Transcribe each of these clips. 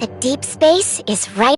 The deep space is right.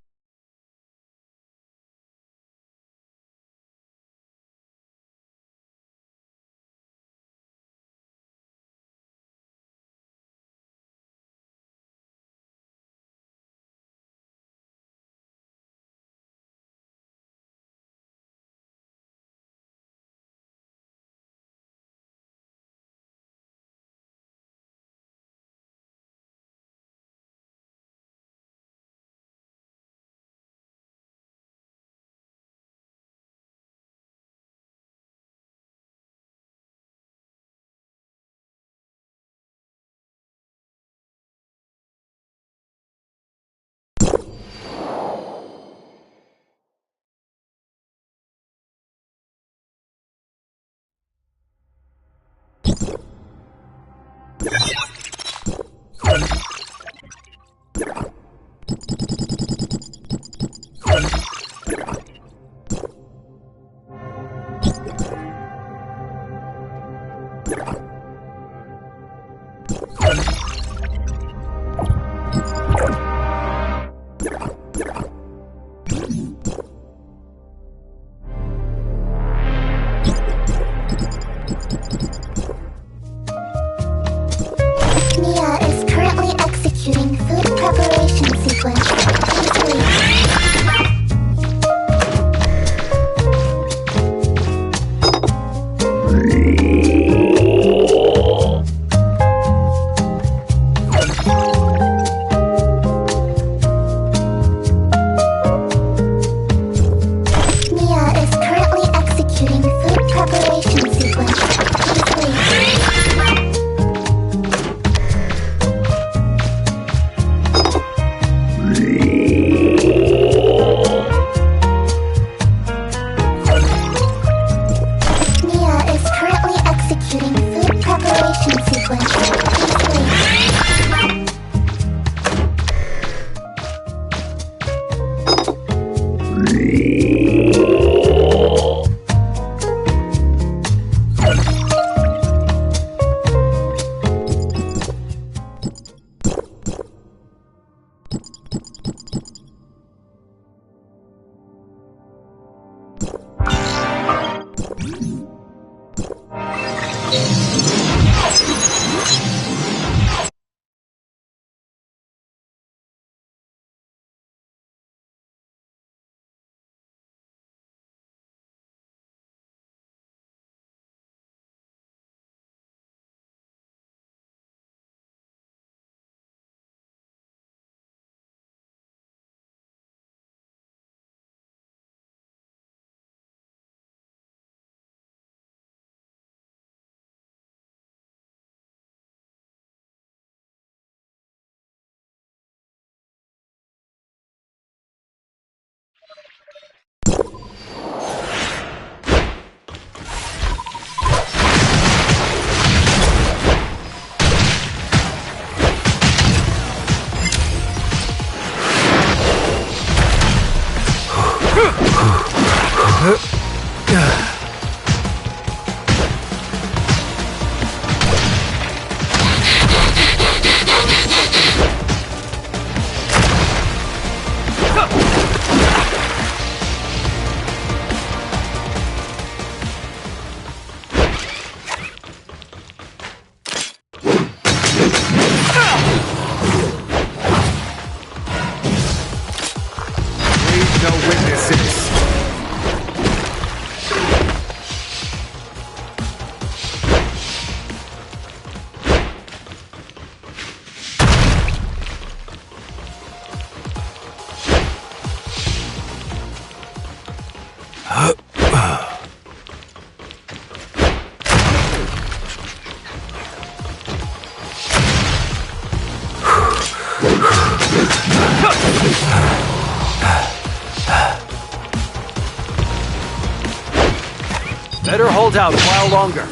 Better hold out a while longer.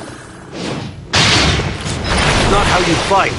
Not how you fight.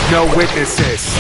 No witnesses.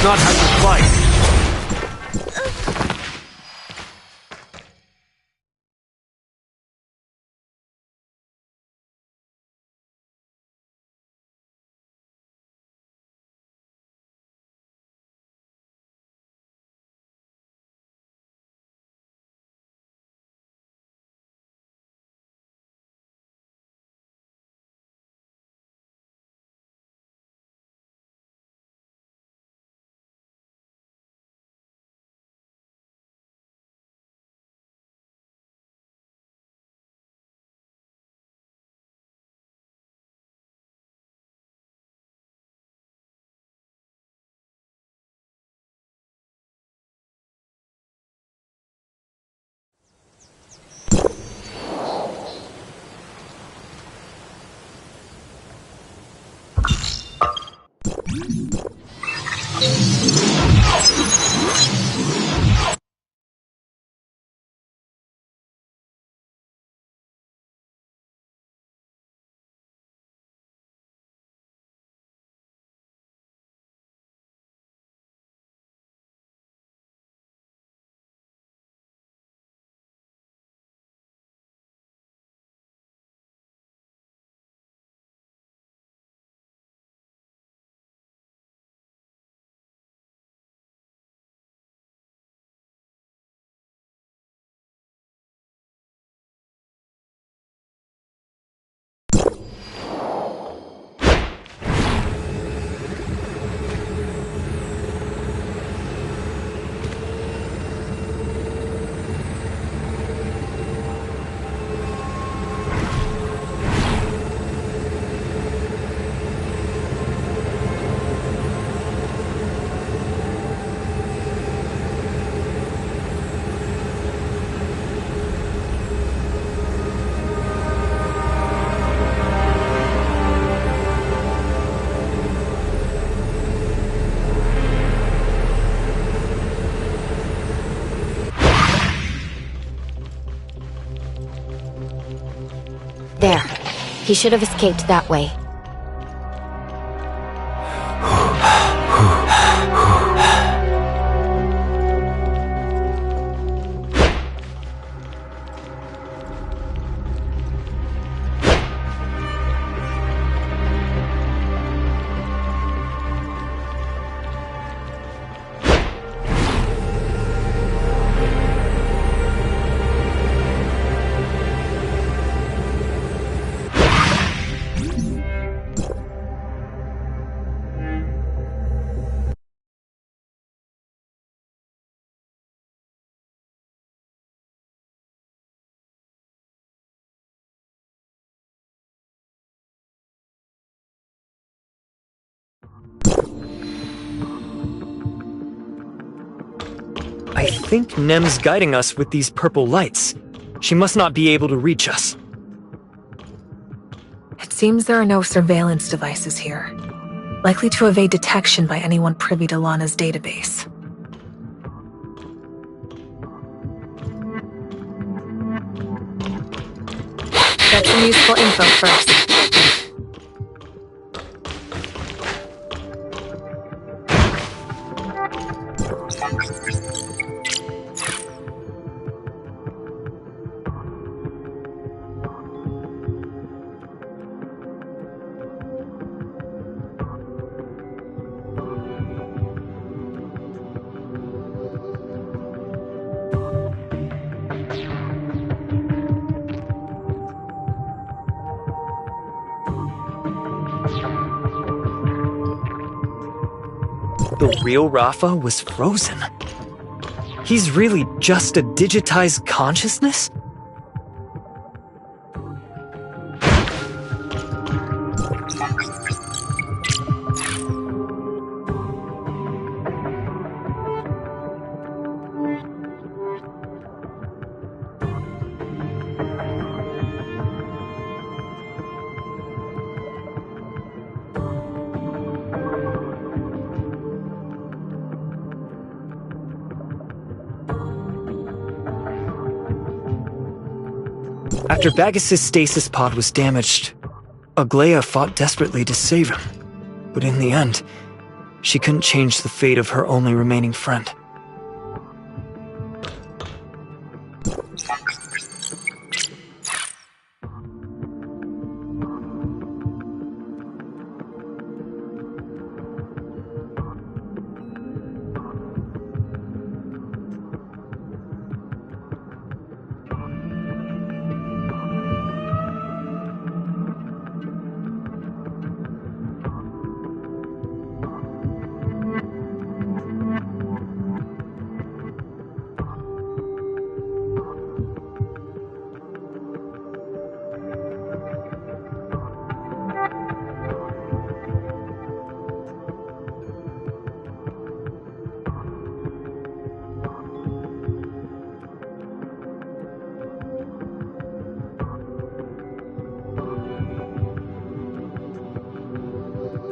Not how you fight. He should have escaped that way. I think Nem's guiding us with these purple lights. She must not be able to reach us. It seems there are no surveillance devices here, likely to evade detection by anyone privy to Lana's database. Get some useful info first. The real Rafa was frozen. He's really just a digitized consciousness? After Bagus's stasis pod was damaged, Aglaia fought desperately to save him. But in the end, she couldn't change the fate of her only remaining friend.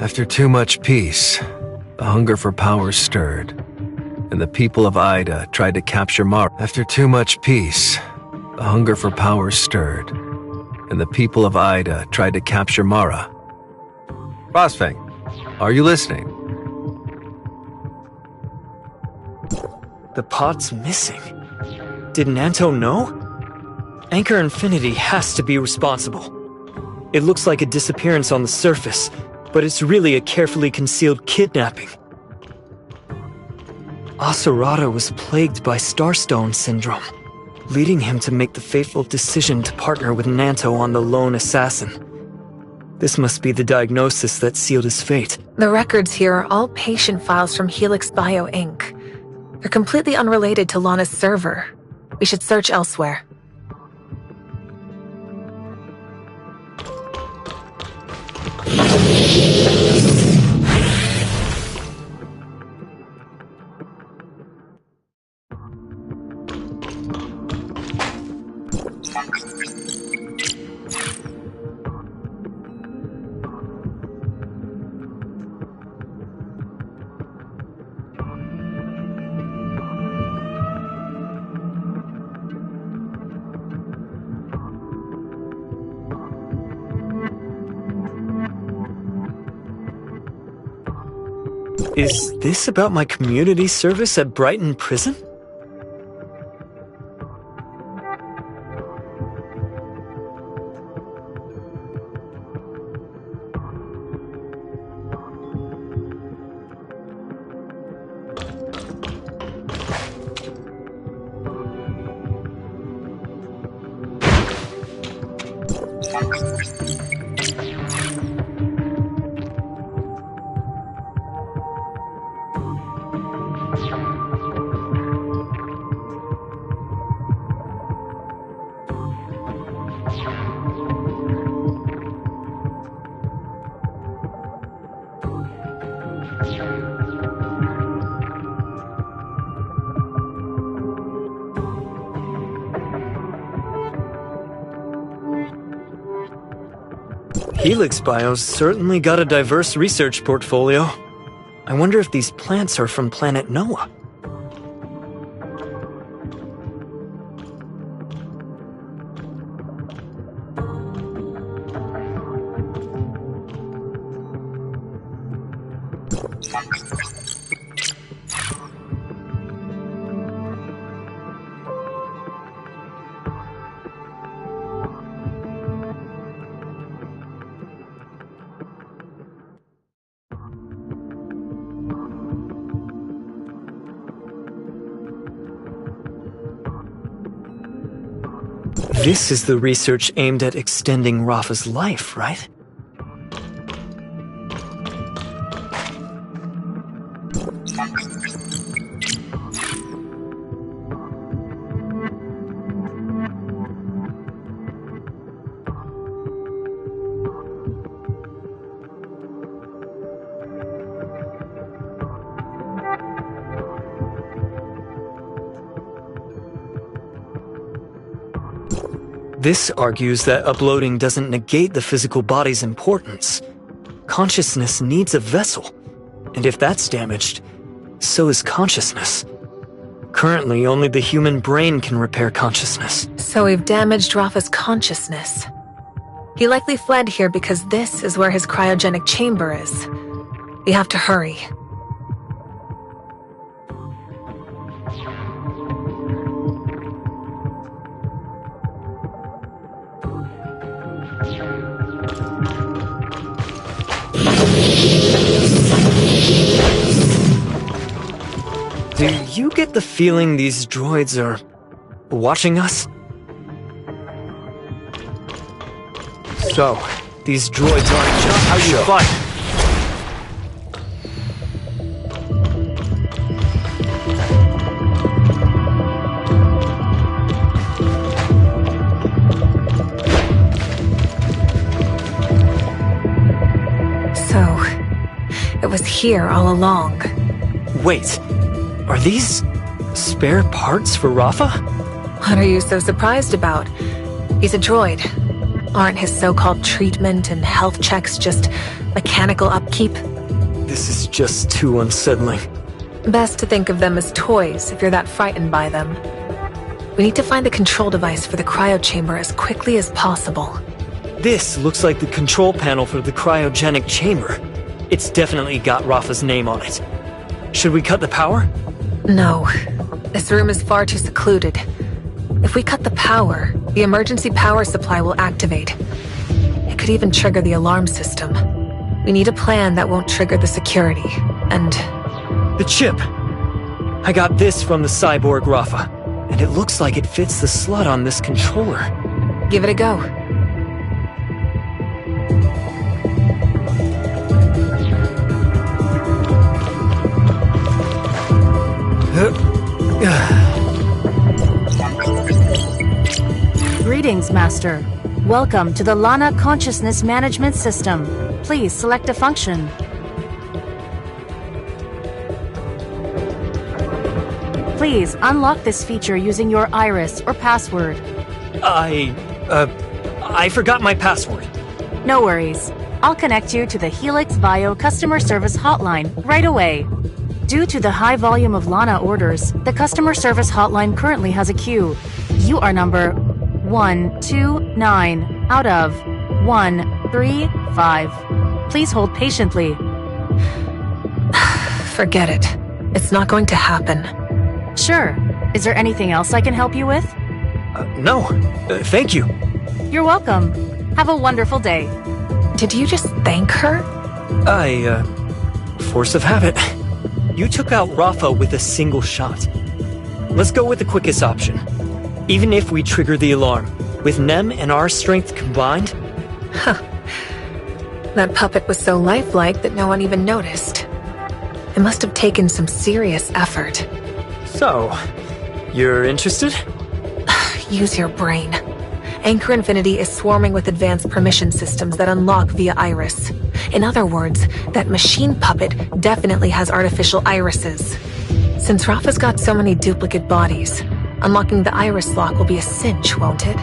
After too much peace, the hunger for power stirred, and the people of Ida tried to capture Mara. After too much peace, the hunger for power stirred, and the people of Ida tried to capture Mara. Frostfang, are you listening? The pod's missing. Did Nanto know? Anchor Infinity has to be responsible. It looks like a disappearance on the surface, but it's really a carefully concealed kidnapping. Asurata was plagued by Starstone syndrome, leading him to make the fateful decision to partner with Nanto on the lone assassin. This must be the diagnosis that sealed his fate. The records here are all patient files from Helix Bio Inc. They're completely unrelated to Lana's server. We should search elsewhere. Is this about my community service at Brighton Prison? Helix Bio's certainly got a diverse research portfolio. I wonder if these plants are from planet Noah. This is the research aimed at extending Rafa's life, right? This argues that uploading doesn't negate the physical body's importance. Consciousness needs a vessel, and if that's damaged, so is consciousness. Currently, only the human brain can repair consciousness. So we've damaged Rafa's consciousness. He likely fled here because this is where his cryogenic chamber is. We have to hurry. Do you get the feeling these droids are watching us? So, these droids aren't just how you fight. So, it was here all along. Wait. Are these spare parts for Rafa? What are you so surprised about? He's a droid. Aren't his so-called treatment and health checks just mechanical upkeep? This is just too unsettling. Best to think of them as toys if you're that frightened by them. We need to find the control device for the cryo chamber as quickly as possible. This looks like the control panel for the cryogenic chamber. It's definitely got Rafa's name on it. Should we cut the power? No. This room is far too secluded. If we cut the power, the emergency power supply will activate. It could even trigger the alarm system. We need a plan that won't trigger the security, and... The chip! I got this from the cyborg Rafa, and it looks like it fits the slot on this controller. Give it a go. Greetings, Master. Welcome to the Lana Consciousness Management System. Please select a function. Please unlock this feature using your iris or password. I forgot my password. No worries. I'll connect you to the Helix Bio customer service hotline right away. Due to the high volume of Lana orders, the customer service hotline currently has a queue. You are number 129 out of 135. Please hold patiently. Forget it. It's not going to happen. Sure. Is there anything else I can help you with? No, thank you. You're welcome. Have a wonderful day. Did you just thank her? Force of habit. You took out Rafa with a single shot. Let's go with the quickest option. Even if we trigger the alarm, with Nem and our strength combined... That puppet was so lifelike that no one even noticed. It must have taken some serious effort. So, you're interested? Use your brain. Anchor Infinity is swarming with advanced permission systems that unlock via iris. In other words, that machine puppet definitely has artificial irises. Since Rafa's got so many duplicate bodies, unlocking the iris lock will be a cinch, won't it?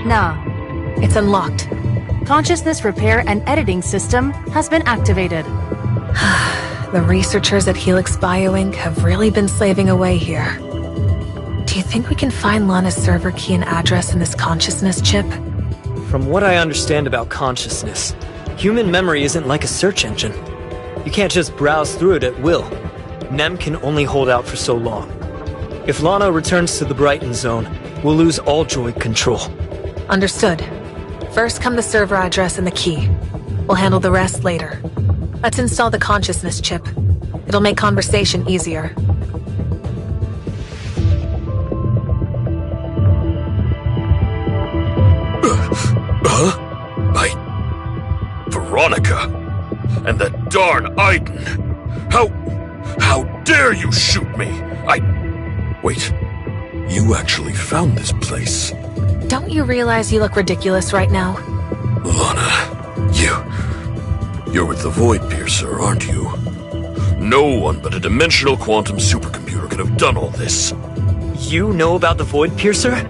Na. It's unlocked. Consciousness repair and editing system has been activated. The researchers at Helix Bio Inc. have really been slaving away here. Do you think we can find Lana's server key and address in this consciousness chip? From what I understand about consciousness, human memory isn't like a search engine. You can't just browse through it at will. Nem can only hold out for so long. If Lana returns to the Brighton zone, we'll lose all droid control. Understood. First come the server address and the key. We'll handle the rest later. Let's install the consciousness chip. It'll make conversation easier. Veronica! And that darn Aiden! How dare you shoot me? Wait, you actually found this place? Don't you realize you look ridiculous right now? Lana, you're with the Void Piercer, aren't you? No one but a dimensional quantum supercomputer could have done all this. You know about the Void Piercer?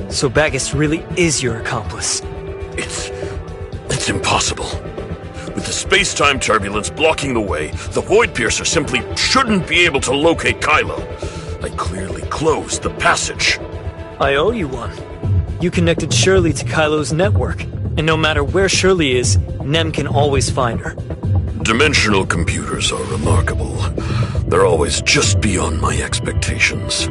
So Bagus really is your accomplice. It's impossible. With the space-time turbulence blocking the way, the Void Piercer simply shouldn't be able to locate Kylo. I clearly closed the passage. I owe you one. You connected Shirley to Kylo's network, and no matter where Shirley is, Nem can always find her. Dimensional computers are remarkable. They're always just beyond my expectations.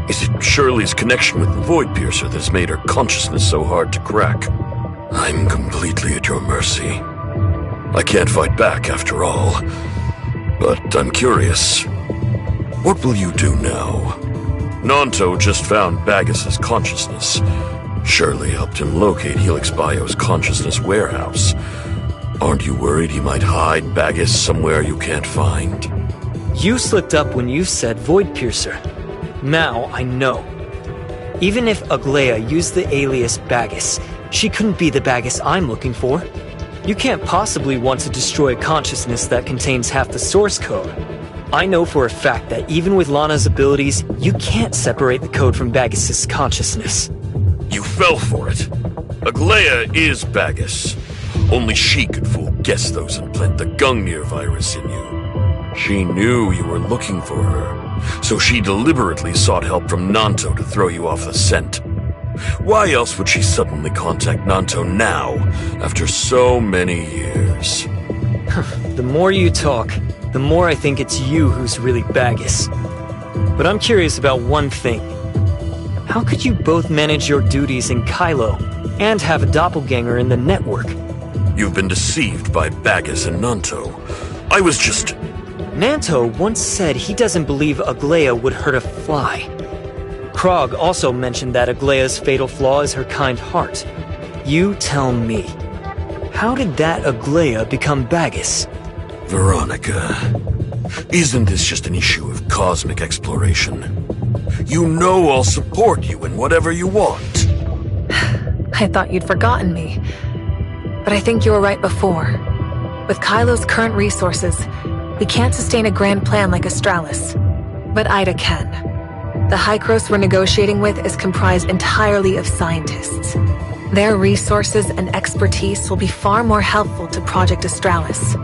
Is it Shirley's connection with the Void Piercer that's made her consciousness so hard to crack? I'm completely at your mercy. I can't fight back after all. But I'm curious. What will you do now? Nanto just found Bagus's consciousness. Shirley helped him locate Helix Bio's consciousness warehouse. Aren't you worried he might hide Bagus somewhere you can't find? You slipped up when you said Void Piercer. Now I know. Even if Aglaya used the alias Bagus, she couldn't be the Bagus I'm looking for. You can't possibly want to destroy a consciousness that contains half the source code. I know for a fact that even with Lana's abilities, you can't separate the code from Bagus's consciousness. You fell for it. Aglaya is Bagus. Only she could fool Gestos and plant the Gungnir virus in you. She knew you were looking for her, so she deliberately sought help from Nanto to throw you off the scent. Why else would she suddenly contact Nanto now, after so many years? The more you talk, the more I think it's you who's really Bagus. But I'm curious about one thing. How could you both manage your duties in Kylo and have a doppelganger in the network? You've been deceived by Bagus and Nanto. I was just... Nanto once said he doesn't believe Aglaya would hurt a fly. Krog also mentioned that Aglaya's fatal flaw is her kind heart. You tell me, how did that Aglaya become Bagus? Veronica, isn't this just an issue of cosmic exploration? You know I'll support you in whatever you want. I thought you'd forgotten me. But I think you were right before. With Kylo's current resources, we can't sustain a grand plan like Astralis. But Ida can. The Hykros we're negotiating with is comprised entirely of scientists. Their resources and expertise will be far more helpful to Project Astralis.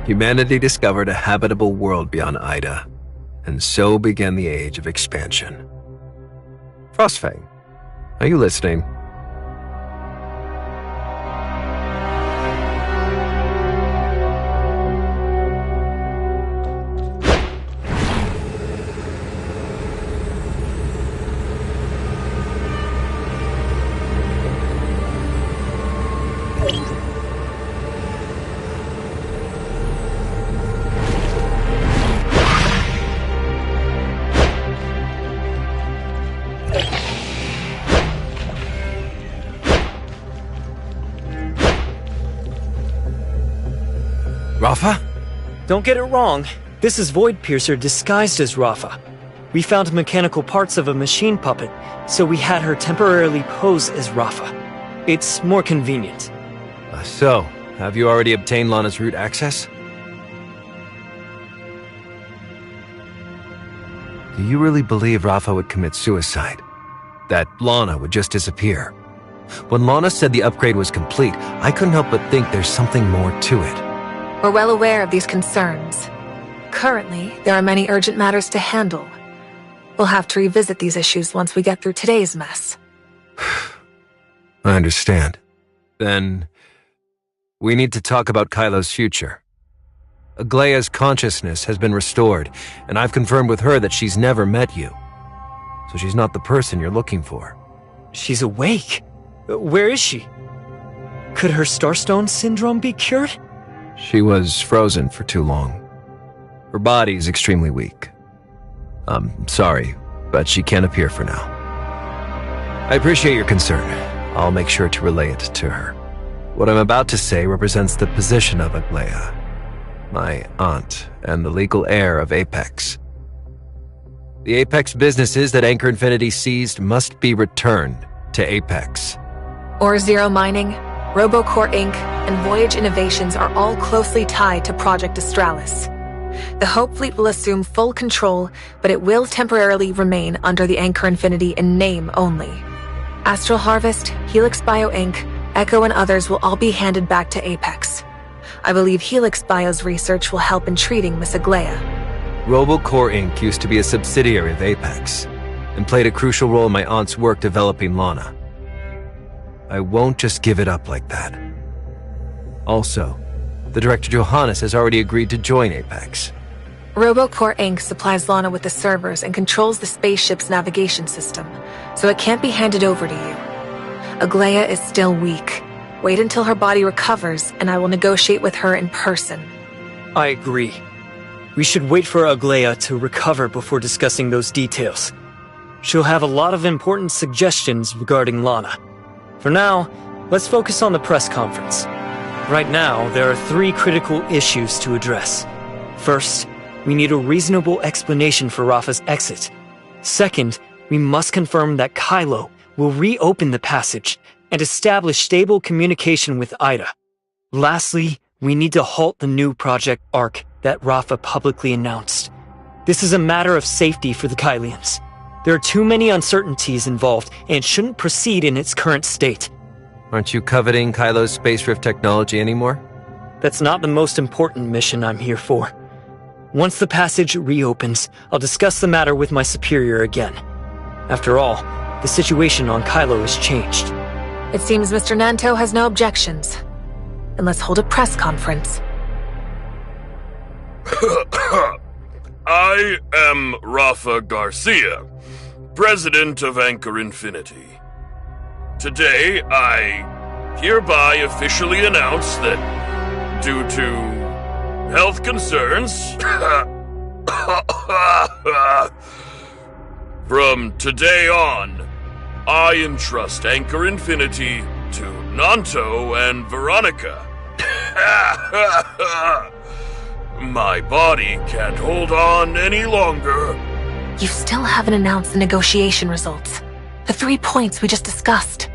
Humanity discovered a habitable world beyond Ida, and so began the age of expansion. Frostfang, are you listening? Rafa? Don't get it wrong. This is Void Piercer disguised as Rafa. We found mechanical parts of a machine puppet, so we had her temporarily pose as Rafa. It's more convenient. So, have you already obtained Lana's root access? Do you really believe Rafa would commit suicide? That Lana would just disappear? When Lana said the upgrade was complete, I couldn't help but think there's something more to it. We're well aware of these concerns. Currently, there are many urgent matters to handle. We'll have to revisit these issues once we get through today's mess. I understand. Then, we need to talk about Kylo's future. Aglaya's consciousness has been restored, and I've confirmed with her that she's never met you. So she's not the person you're looking for. She's awake. Where is she? Could her Starstone syndrome be cured? She was frozen for too long. Her body is extremely weak. I'm sorry, but she can't appear for now. I appreciate your concern. I'll make sure to relay it to her. What I'm about to say represents the position of Aglaya, my aunt, and the legal heir of Apex. The Apex businesses that Anchor Infinity seized must be returned to Apex. Ore Zero Mining, RoboCore Inc., and Voyage Innovations are all closely tied to Project Astralis. The Hope Fleet will assume full control, but it will temporarily remain under the Anchor Infinity in name only. Astral Harvest, Helix Bio Inc., Echo and others will all be handed back to Apex. I believe Helix Bio's research will help in treating Miss Aglaya. RoboCore Inc. used to be a subsidiary of Apex, and played a crucial role in my aunt's work developing Lana. I won't just give it up like that. Also, the director Johannes has already agreed to join Apex. RoboCore Inc. supplies Lana with the servers and controls the spaceship's navigation system, so it can't be handed over to you. Aglaya is still weak. Wait until her body recovers, and I will negotiate with her in person. I agree. We should wait for Aglaya to recover before discussing those details. She'll have a lot of important suggestions regarding Lana. For now, let's focus on the press conference. Right now, there are 3 critical issues to address. First, we need a reasonable explanation for Rafa's exit. Second, we must confirm that Kylo will reopen the passage and establish stable communication with Ida. Lastly, we need to halt the new Project Arc that Rafa publicly announced. This is a matter of safety for the Kylians. There are too many uncertainties involved, and it shouldn't proceed in its current state. Aren't you coveting Kylo's space rift technology anymore? That's not the most important mission I'm here for. Once the passage reopens, I'll discuss the matter with my superior again. After all, the situation on Kylo has changed. It seems Mr. Nanto has no objections. Then let's hold a press conference. I am Rafa Garcia, President of Anchor Infinity. Today, I hereby officially announce that due to health concerns, from today on, I entrust Anchor Infinity to Nanto and Veronica. My body can't hold on any longer. You still haven't announced the negotiation results. The 3 points we just discussed.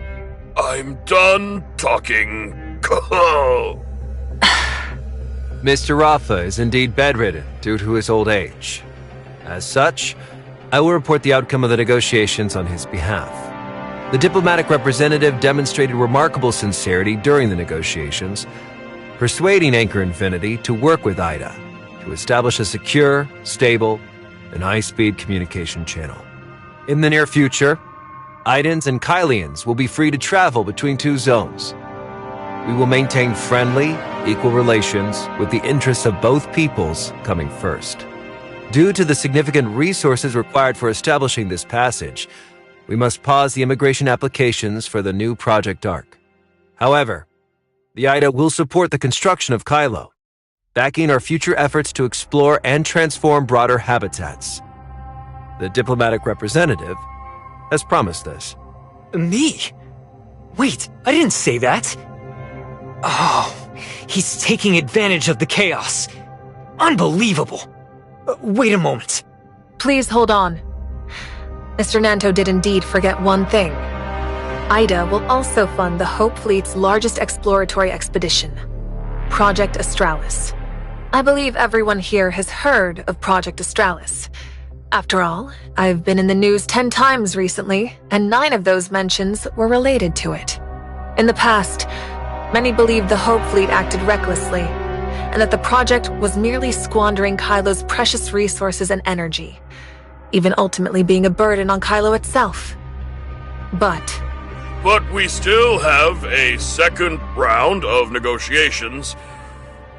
I'm done talking. Mr. Rafa is indeed bedridden due to his old age. As such, I will report the outcome of the negotiations on his behalf. The diplomatic representative demonstrated remarkable sincerity during the negotiations, persuading Anchor Infinity to work with Ida to establish a secure, stable, and high-speed communication channel. In the near future, Idans and Kylians will be free to travel between 2 zones. We will maintain friendly, equal relations with the interests of both peoples coming first. Due to the significant resources required for establishing this passage, we must pause the immigration applications for the new Project Arc. However, the Ida will support the construction of Kylo, backing our future efforts to explore and transform broader habitats. The diplomatic representative has promised this. Me? Wait, I didn't say that. Oh, he's taking advantage of the chaos. Unbelievable. Wait a moment. Please hold on. Mr. Nanto did indeed forget one thing. Ida will also fund the Hope Fleet's largest exploratory expedition, Project Australis. I believe everyone here has heard of Project Australis. After all, I've been in the news 10 times recently, and 9 of those mentions were related to it. In the past, many believed the Hope Fleet acted recklessly, and that the project was merely squandering Kylo's precious resources and energy, even ultimately being a burden on Kylo itself. But we still have a second round of negotiations,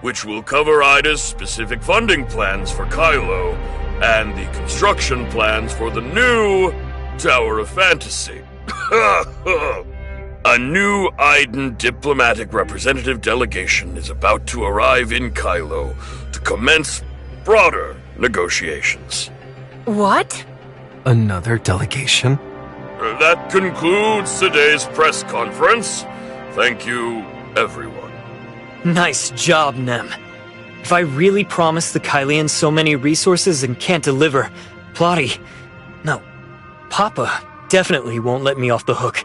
which will cover Ida's specific funding plans for Kylo and the construction plans for the new Tower of Fantasy. A new Idan diplomatic representative delegation is about to arrive in Kylo to commence broader negotiations. what? Another delegation? That concludes today's press conference. Thank you, everyone. Nice job, Nem. If I really promised the Kylians so many resources and can't deliver, Plotty, no, Papa definitely won't let me off the hook.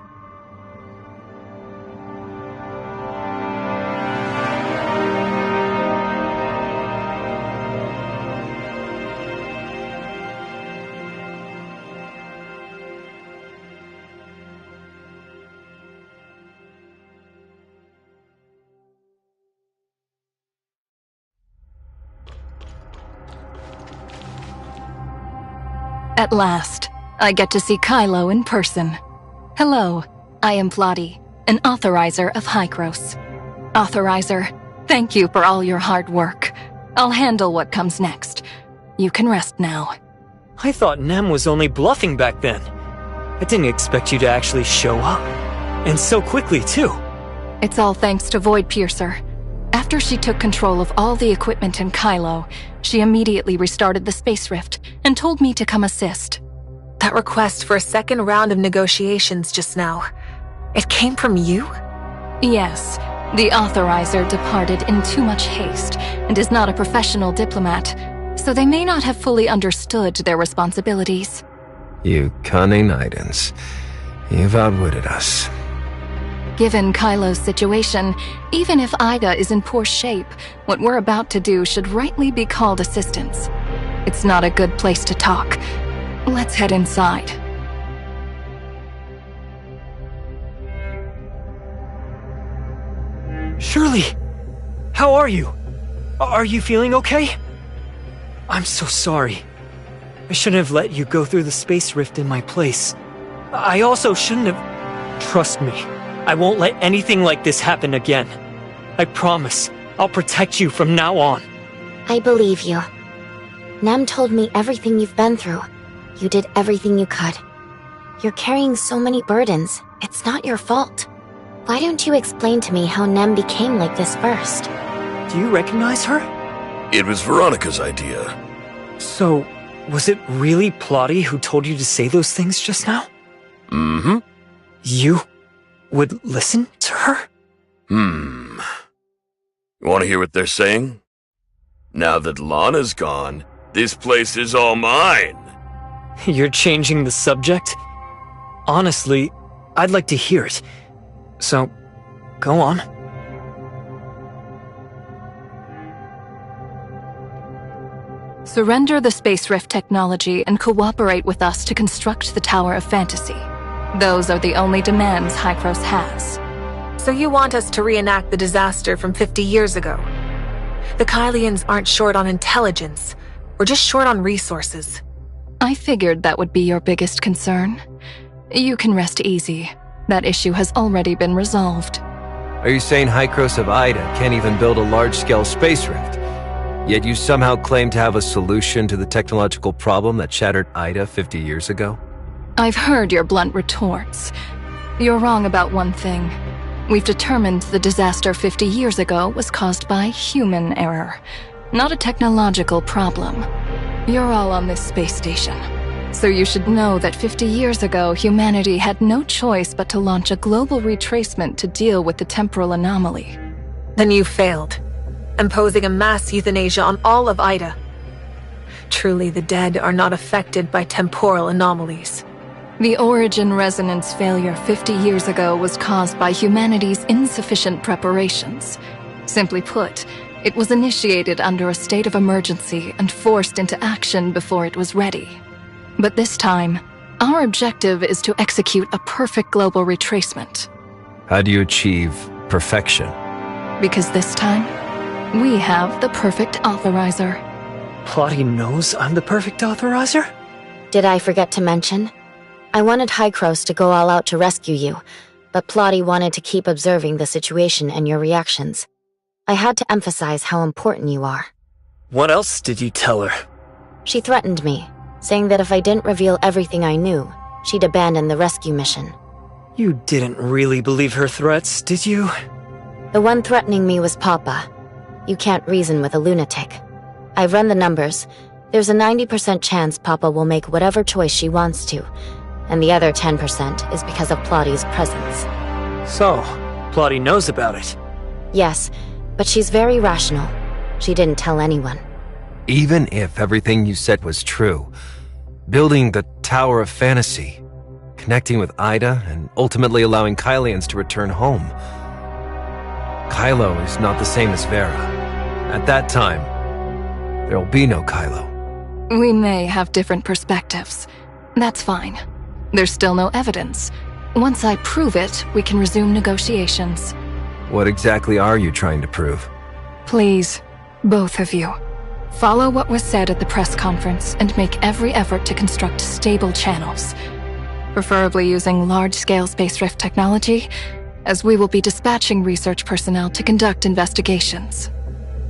At last, I get to see Kylo in person. Hello, I am Plotty, an authorizer of Hykros. Authorizer, thank you for all your hard work. I'll handle what comes next. You can rest now. I thought Nem was only bluffing back then. I didn't expect you to actually show up. And so quickly, too. It's all thanks to Void Piercer. After she took control of all the equipment in Kylo, she immediately restarted the space rift and told me to come assist. That request for a second round of negotiations just now, it came from you? Yes, the authorizer departed in too much haste and is not a professional diplomat, so they may not have fully understood their responsibilities. You cunning Idans. You've outwitted us. Given Kylo's situation, even if Ida is in poor shape, what we're about to do should rightly be called assistance. It's not a good place to talk. Let's head inside. Shirley! How are you? Are you feeling okay? I'm so sorry. I shouldn't have let you go through the space rift in my place. I also shouldn't have... Trust me, I won't let anything like this happen again. I promise, I'll protect you from now on. I believe you. Nem told me everything you've been through. You did everything you could. You're carrying so many burdens. It's not your fault. Why don't you explain to me how Nem became like this first? Do you recognize her? It was Veronica's idea. So, was it really Plotty who told you to say those things just now? Mm-hmm. You would listen to her? You want to hear what they're saying? Now that Lana's gone, this place is all mine. You're changing the subject? Honestly, I'd like to hear it. So, go on. Surrender the space rift technology and cooperate with us to construct the Tower of Fantasy. Those are the only demands Hykros has. So you want us to reenact the disaster from 50 years ago? The Kylians aren't short on intelligence. We're just short on resources. I figured that would be your biggest concern. You can rest easy. That issue has already been resolved. Are you saying Hykros of Ida can't even build a large-scale space rift? Yet you somehow claim to have a solution to the technological problem that shattered Ida 50 years ago? I've heard your blunt retorts. You're wrong about one thing. We've determined the disaster 50 years ago was caused by human error, not a technological problem. You're all on this space station. So you should know that 50 years ago, humanity had no choice but to launch a global retracement to deal with the temporal anomaly. Then you failed, imposing a mass euthanasia on all of Ida. Truly, the dead are not affected by temporal anomalies. The origin resonance failure 50 years ago was caused by humanity's insufficient preparations. Simply put, it was initiated under a state of emergency and forced into action before it was ready. But this time, our objective is to execute a perfect global retracement. How do you achieve perfection? Because this time, we have the perfect authorizer. Plotty knows I'm the perfect authorizer? Did I forget to mention? I wanted Hykros to go all out to rescue you, but Plotty wanted to keep observing the situation and your reactions. I had to emphasize how important you are. What else did you tell her? She threatened me, saying that if I didn't reveal everything I knew, she'd abandon the rescue mission. You didn't really believe her threats, did you? The one threatening me was Papa. You can't reason with a lunatic. I've run the numbers. There's a 90% chance Papa will make whatever choice she wants to, and the other 10% is because of Plotty's presence. So, Plotty knows about it? Yes, but she's very rational. She didn't tell anyone. Even if everything you said was true, building the Tower of Fantasy, connecting with Ida, and ultimately allowing Kylians to return home. Kylo is not the same as Vera. At that time, there will be no Kylo. We may have different perspectives. That's fine. There's still no evidence. Once I prove it, we can resume negotiations. What exactly are you trying to prove? Please, both of you. Follow what was said at the press conference and make every effort to construct stable channels. Preferably using large-scale space rift technology, as we will be dispatching research personnel to conduct investigations.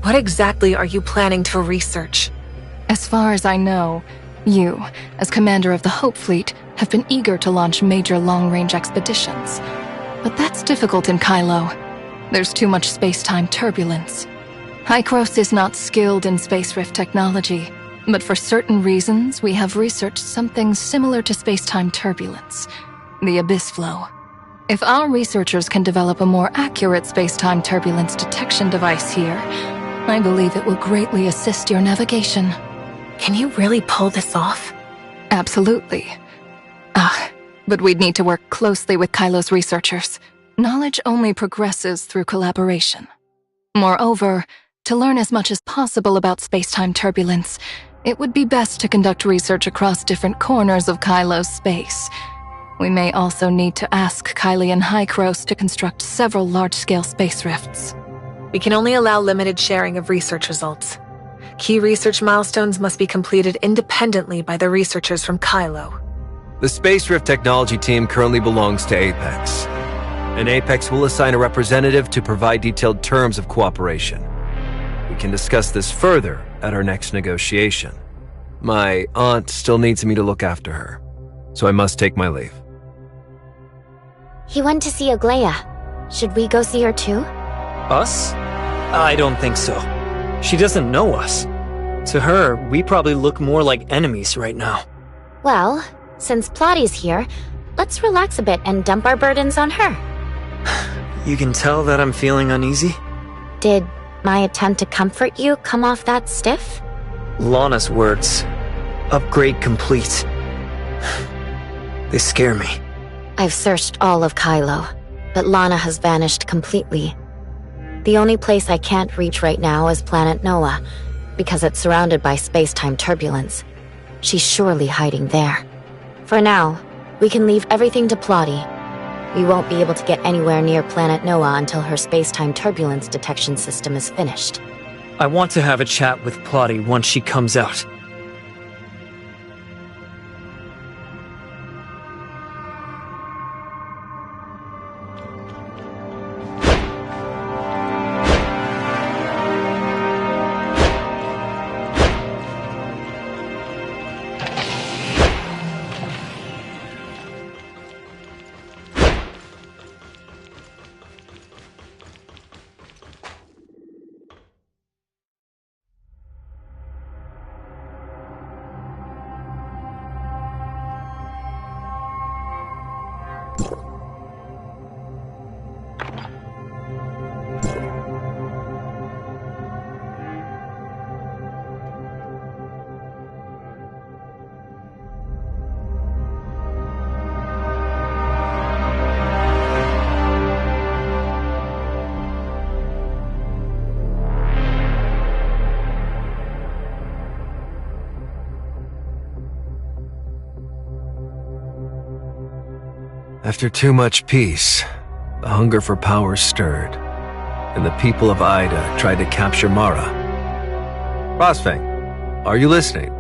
What exactly are you planning to research? As far as I know, you, as commander of the Hope Fleet, have been eager to launch major long-range expeditions. But that's difficult in Kylo. There's too much space-time turbulence. Hykros is not skilled in space rift technology, but for certain reasons we have researched something similar to space-time turbulence, the abyss flow. If our researchers can develop a more accurate space-time turbulence detection device here, I believe it will greatly assist your navigation. Can you really pull this off? Absolutely. but we'd need to work closely with Kylo's researchers. Knowledge only progresses through collaboration. Moreover, to learn as much as possible about space-time turbulence, it would be best to conduct research across different corners of Kylo's space. We may also need to ask Kylian Hykros to construct several large-scale space rifts. We can only allow limited sharing of research results. Key research milestones must be completed independently by the researchers from Kylo. The Space Rift Technology team currently belongs to Apex, and Apex will assign a representative to provide detailed terms of cooperation. We can discuss this further at our next negotiation. My aunt still needs me to look after her, so I must take my leave. He went to see Aglaia. Should we go see her too? Us? I don't think so. She doesn't know us. To her, we probably look more like enemies right now. Well, since Plotty's here, let's relax a bit and dump our burdens on her. You can tell that I'm feeling uneasy? Did my attempt to comfort you come off that stiff? Lana's words. Upgrade complete. They scare me. I've searched all of Kylo, but Lana has vanished completely. The only place I can't reach right now is planet Noah, because it's surrounded by space-time turbulence. She's surely hiding there. For now, we can leave everything to Plotty. We won't be able to get anywhere near planet Noah until her space-time turbulence detection system is finished. I want to have a chat with Plotty once she comes out. After too much peace, the hunger for power stirred, and the people of Ida tried to capture Mara. Rosfang, are you listening?